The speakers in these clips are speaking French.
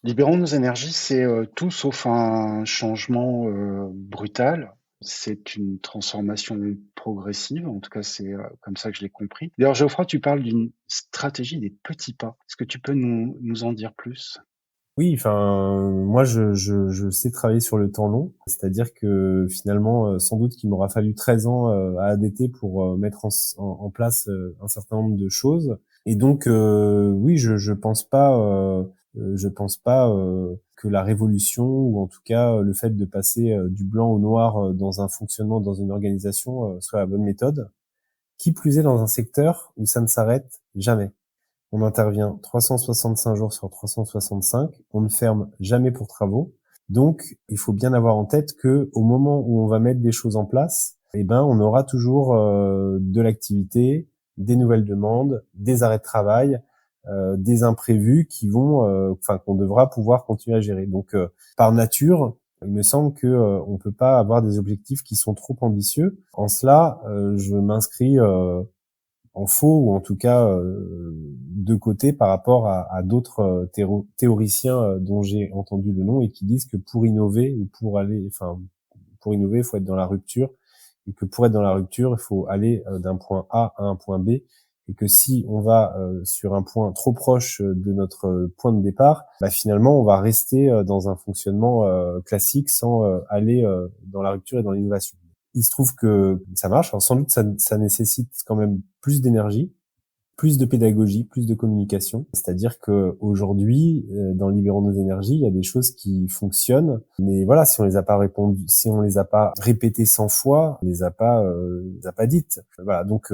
Libérons nos énergies, c'est, tout sauf un changement, brutal. C'est une transformation progressive, en tout cas, c'est, comme ça que je l'ai compris. D'ailleurs, Geoffroy, tu parles d'une stratégie des petits pas. Est-ce que tu peux nous en dire plus? Oui, enfin, moi, je sais travailler sur le temps long, c'est-à-dire que finalement, sans doute qu'il m'aura fallu 13 ans à ADT pour mettre en place un certain nombre de choses. Et donc, oui, je pense pas que la révolution, ou en tout cas le fait de passer du blanc au noir dans un fonctionnement, dans une organisation, soit la bonne méthode. Qui plus est dans un secteur où ça ne s'arrête jamais. On intervient 365 jours sur 365. On ne ferme jamais pour travaux. Donc, il faut bien avoir en tête que au moment où on va mettre des choses en place, eh ben, on aura toujours de l'activité, des nouvelles demandes, des arrêts de travail, des imprévus qui vont, enfin, qu'on devra pouvoir continuer à gérer. Donc, par nature, il me semble que on peut pas avoir des objectifs qui sont trop ambitieux. En cela, je m'inscris en faux, ou en tout cas de côté par rapport à d'autres théoriciens dont j'ai entendu le nom et qui disent que pour innover, ou pour innover, il faut être dans la rupture, et que pour être dans la rupture, il faut aller d'un point A à un point B, et que si on va sur un point trop proche de notre point de départ, bah, finalement on va rester dans un fonctionnement classique sans aller dans la rupture et dans l'innovation. Il se trouve que ça marche. Alors sans doute ça nécessite quand même plus d'énergie, plus de pédagogie, plus de communication. C'est-à-dire que aujourd'hui, dans Libérons nos énergies, il y a des choses qui fonctionnent, mais voilà, si on les a pas répondu, si on les a pas répétées 100 fois, on les a pas dites. Voilà, donc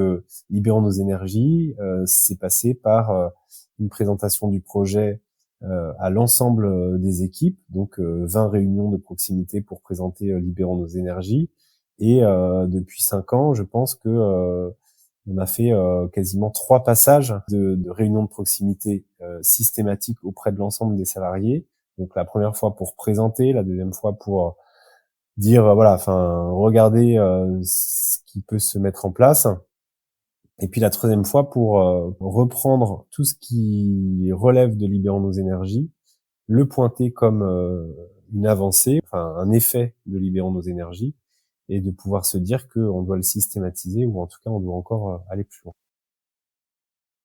Libérons nos énergies, c'est passé par une présentation du projet à l'ensemble des équipes, donc 20 réunions de proximité pour présenter Libérons nos énergies. Et depuis 5 ans, je pense que on a fait quasiment 3 passages de réunions de proximité systématiques auprès de l'ensemble des salariés. Donc la première fois pour présenter, la deuxième fois pour dire voilà, enfin regarder ce qui peut se mettre en place, et puis la troisième fois pour reprendre tout ce qui relève de Libérons nos énergies, le pointer comme une avancée, enfin un effet de Libérons nos énergies, et de pouvoir se dire qu'on doit le systématiser, ou en tout cas on doit encore aller plus loin.